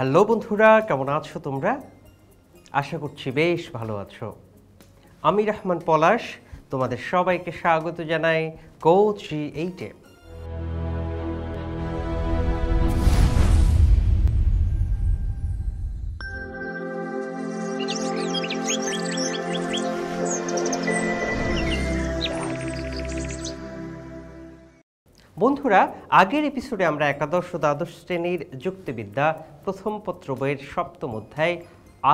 Hello বন্ধুরা, কেমন আছো তোমরা? আশা করছি বেশ ভালো আছো। আমি রহমান পলাশ তোমাদের সবাইকে স্বাগত জানাই কোচ G8-এ। বন্ধুরা, আগের এপিসোডে আমরা একাদশ ও দ্বাদশ শ্রেণীর যুক্তিবিদ্যা প্রথম পত্র বইয়ের সপ্তম অধ্যায়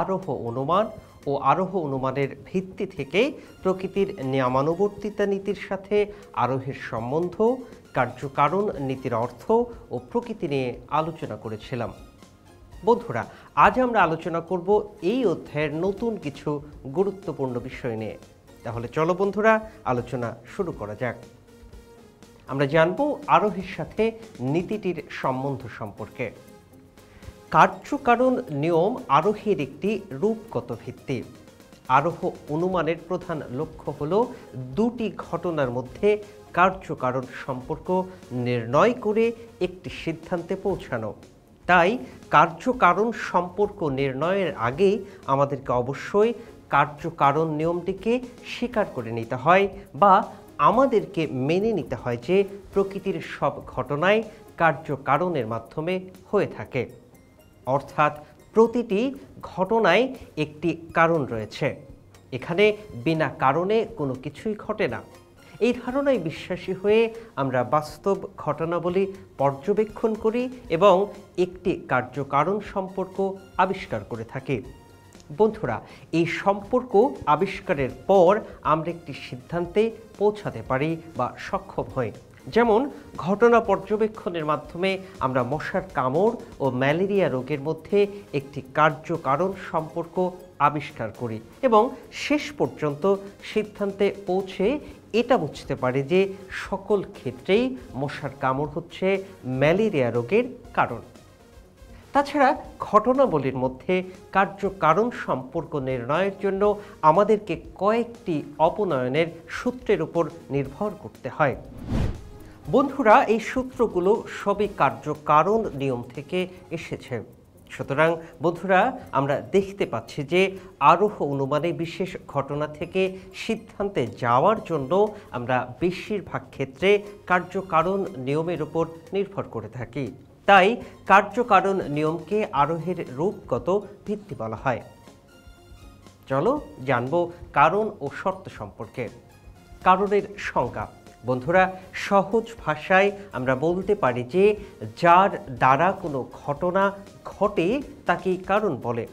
আরোহ অনুমান ও আরোহ অনুমানের ভিত্তি থেকে প্রকৃতির নিয়মানুবর্তিতা নীতির সাথে আরোহের সম্বন্ধ, কার্যকারণ নীতির অর্থ ও প্রকৃতি নিয়ে আলোচনা করেছিলাম। বন্ধুরা, আজ আমরা আলোচনা করব এই অধ্যায়ের নতুন কিছু গুরুত্বপূর্ণ বিষয় নিয়ে। তাহলে চলো বন্ধুরা, আলোচনা শুরু করা যাক। আমরা জানব আরোহের সাথে নীতিটির সম্বন্ধ সম্পর্কে। কার্যকারণ নিয়ম আরোহের একটি রূপগত ভিত্তি। আরোহ অনুমানের প্রধান লক্ষ্য হল দুটি ঘটনার মধ্যে কার্যকারণ সম্পর্ক নির্ণয় করে একটি সিদ্ধান্তে পৌঁছানো। তাই কার্যকারণ সম্পর্ক নির্ণয়ের আগে আমাদেরকে অবশ্যই কার্যকারণ নিয়মটিকে স্বীকার করে নিতে হয় বা আমাদেরকে মেনে নিতে হয় যে প্রকৃতির সব ঘটনাই কার্যকারণের মাধ্যমে হয়ে থাকে, অর্থাৎ প্রতিটি ঘটনায় একটি কারণ রয়েছে। এখানে বিনা কারণে কোনো কিছুই ঘটে না। এই ধারণায় বিশ্বাসী হয়ে আমরা বাস্তব ঘটনাবলী পর্যবেক্ষণ করি এবং একটি কার্যকারণ সম্পর্ক আবিষ্কার করে থাকি। বন্ধুরা, এই সম্পর্ক আবিষ্কারের পর আমরা একটি সিদ্ধান্তে পৌঁছাতে পারি বা সক্ষম হই। যেমন ঘটনা পর্যবেক্ষণের মাধ্যমে আমরা মশার কামড় ও ম্যালেরিয়া রোগের মধ্যে একটি কার্যকারণ সম্পর্ক আবিষ্কার করি এবং শেষ পর্যন্ত সিদ্ধান্তে পৌঁছে এটা বুঝতে পারি যে সকল ক্ষেত্রেই মশার কামড় হচ্ছে ম্যালেরিয়া রোগের কারণ। তাছাড়া ঘটনাবলীর মধ্যে কার্যকারণ সম্পর্ক নির্ণয়ের জন্য আমাদেরকে কয়েকটি অপনয়নের সূত্রের উপর নির্ভর করতে হয়। বন্ধুরা, এই সূত্রগুলো সবই কার্যকারণ নিয়ম থেকে এসেছে। সুতরাং বন্ধুরা, আমরা দেখতে পাচ্ছি যে আরোহ অনুমানে বিশেষ ঘটনা থেকে সিদ্ধান্তে যাওয়ার জন্য আমরা বেশিরভাগ ক্ষেত্রে কার্যকারণ নিয়মের উপর নির্ভর করে থাকি। তাই কার্যকারণ নিয়মকে আরোহের রূপগত ভিত্তি বলা হয়। চলো জানব কারণ ও শর্ত সম্পর্কে। কারণের সংজ্ঞা। বন্ধুরা, সহজ ভাষায় আমরা বলতে পারি যে যার দ্বারা কোনো ঘটনা ঘটে তাকেই কারণ বলে।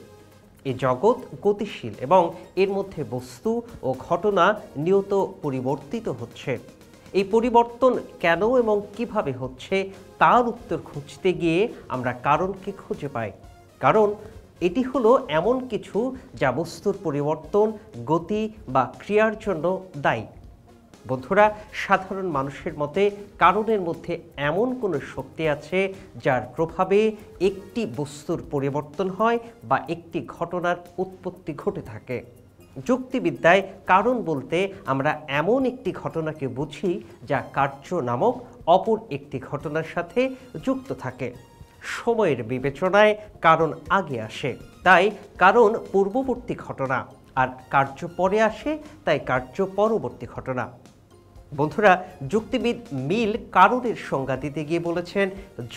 এই জগৎ গতিশীল এবং এর মধ্যে বস্তু ও ঘটনা নিয়ত পরিবর্তিত হচ্ছে। এই পরিবর্তন কেন এবং কিভাবে হচ্ছে তার উত্তর খুঁজতে গিয়ে আমরা কারণকে খুঁজে পাই। কারণ এটি হলো এমন কিছু যা বস্তুর পরিবর্তন, গতি বা ক্রিয়ার জন্য দায়ী। বন্ধুরা, সাধারণ মানুষের মতে কারণের মধ্যে এমন কোনো শক্তি আছে যার প্রভাবে একটি বস্তুর পরিবর্তন হয় বা একটি ঘটনার উৎপত্তি ঘটে থাকে। যুক্তিবিদ্যায় কারণ বলতে আমরা এমন একটি ঘটনাকে বুঝি যা কার্য নামক অপর একটি ঘটনার সাথে যুক্ত থাকে। সময়ের বিবেচনায় কারণ আগে আসে, তাই কারণ পূর্ববর্তী ঘটনা, আর কার্য পরে আসে, তাই কার্য পরবর্তী ঘটনা। বন্ধুরা, যুক্তিবিদ মিল কারণের সংজ্ঞা দিতে গিয়ে বলেছেন,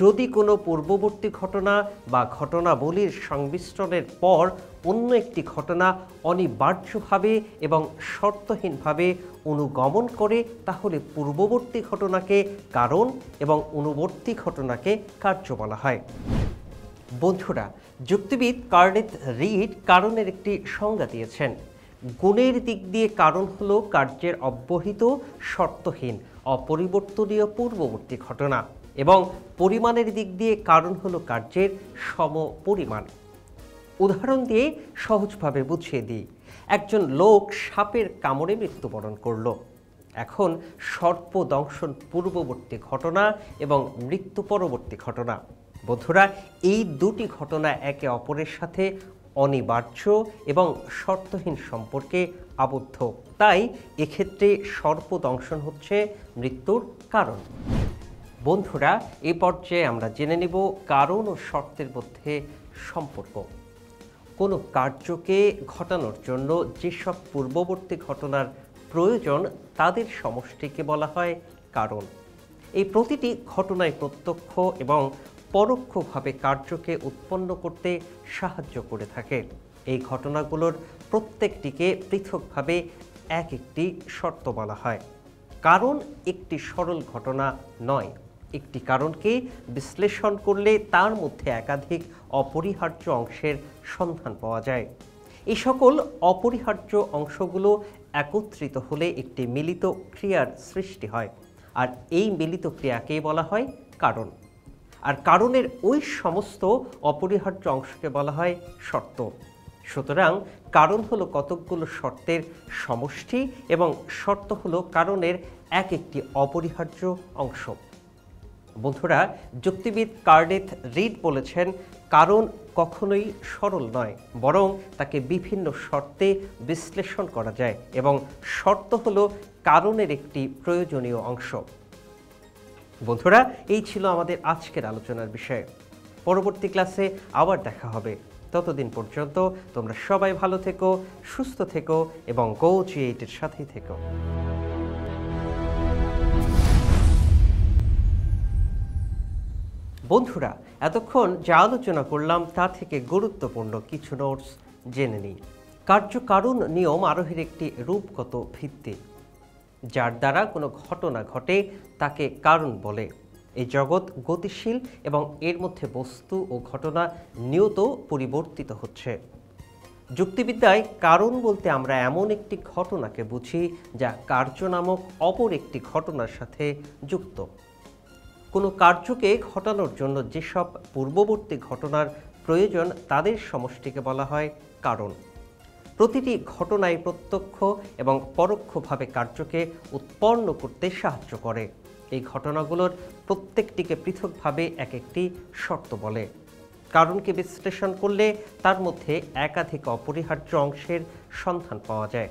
যদি কোনো পূর্ববর্তী ঘটনা বা ঘটনাবলীর সংমিশ্রণের পর অন্য একটি ঘটনা অনিবার্যভাবে এবং শর্তহীনভাবে অনুগমন করে তাহলে পূর্ববর্তী ঘটনাকে কারণ এবং অনুবর্তী ঘটনাকে কার্য বলা হয়। বন্ধুরা, যুক্তিবিদ কার্নেথ রিড কারণের একটি সংজ্ঞা দিয়েছেন। গুণের দিক দিয়ে কারণ হলো কার্যের অব্যহিত, শর্তহীন, অপরিবর্তনীয় পূর্ববর্তী ঘটনা এবং পরিমাণের দিক দিয়ে কারণ হলো কার্যের সমপরিমাণ। উদাহরণ দিয়ে সহজভাবে বুঝিয়ে দিই। একজন লোক সাপের কামড়ে মৃত্যুবরণ করল। এখন সর্পদংশন পূর্ববর্তী ঘটনা এবং মৃত্যু পরবর্তী ঘটনা। বন্ধুরা, এই দুটি ঘটনা একে অপরের সাথে অনিবার্য এবং শর্তহীন সম্পর্কে আবদ্ধ। তাই এক্ষেত্রে সর্পদংশন হচ্ছে মৃত্যুর কারণ। বন্ধুরা, এই পর্যায়ে আমরা জেনে নেব কারণ ও শর্তের মধ্যে সম্পর্ক। কোনো কার্যকে ঘটানোর জন্য যেসব পূর্ববর্তী ঘটনার প্রয়োজন তাদের সমষ্টিকে বলা হয় কারণ। এই প্রতিটি ঘটনায় প্রত্যক্ষ এবং পরোক্ষভাবে কার্যকে উৎপন্ন করতে সাহায্য করে থাকে। এই ঘটনাগুলোর প্রত্যেকটিকে পৃথকভাবে এক একটি শর্ত বলা হয়। কারণ একটি সরল ঘটনা নয়। একটি কারণকে বিশ্লেষণ করলে তার মধ্যে একাধিক অপরিহার্য অংশের সন্ধান পাওয়া যায়। এই সকল অপরিহার্য অংশগুলো একত্রিত হলে একটি মিলিত ক্রিয়ার সৃষ্টি হয়, আর এই মিলিত ক্রিয়াকেই বলা হয় কারণ। আর কারণের ওই সমস্ত অপরিহার্য অংশকে বলা হয় শর্ত। সুতরাং কারণ হলো কতকগুলো শর্তের সমষ্টি এবং শর্ত হলো কারণের এক একটি অপরিহার্য অংশ। বন্ধুরা, যুক্তিবিদ কার্নেথ রিড বলেছেন, কারণ কখনোই সরল নয়, বরং তাকে বিভিন্ন শর্তে বিশ্লেষণ করা যায় এবং শর্ত হলো কারণের একটি প্রয়োজনীয় অংশ। বন্ধুরা, এই ছিল আমাদের আজকের আলোচনার বিষয়। পরবর্তী ক্লাসে আবার দেখা হবে। ততদিন পর্যন্ত তোমরা সবাই ভালো থেকো, সুস্থ থেকো এবং GO-GE8 এর সাথেই থেকো। বন্ধুরা, এতক্ষণ যা আলোচনা করলাম তা থেকে গুরুত্বপূর্ণ কিছু নোটস জেনে নিই। কার্য-কারণ নিয়ম আরোহের একটি রূপগত ভিত্তি। যার দ্বারা কোনো ঘটনা ঘটে তাকে কারণ বলে। এই জগৎ গতিশীল এবং এর মধ্যে বস্তু ও ঘটনা নিয়ত পরিবর্তিত হচ্ছে। যুক্তিবিদ্যায় কারণ বলতে আমরা এমন একটি ঘটনাকে বুঝি যা কার্য নামক অপর একটি ঘটনার সাথে যুক্ত। কোনো কার্যকে ঘটানোর জন্য যেসব পূর্ববর্তী ঘটনার প্রয়োজন তাদের সমষ্টিকে বলা হয় কারণ। প্রতিটি ঘটনায় প্রত্যক্ষ এবং পরোক্ষভাবে কার্যকে উৎপন্ন করতে সাহায্য করে। এই ঘটনাগুলোর প্রত্যেকটিকে পৃথকভাবে এক একটি শর্ত বলে। কারণকে বিশ্লেষণ করলে তার মধ্যে একাধিক অপরিহার্য অংশের সন্ধান পাওয়া যায়।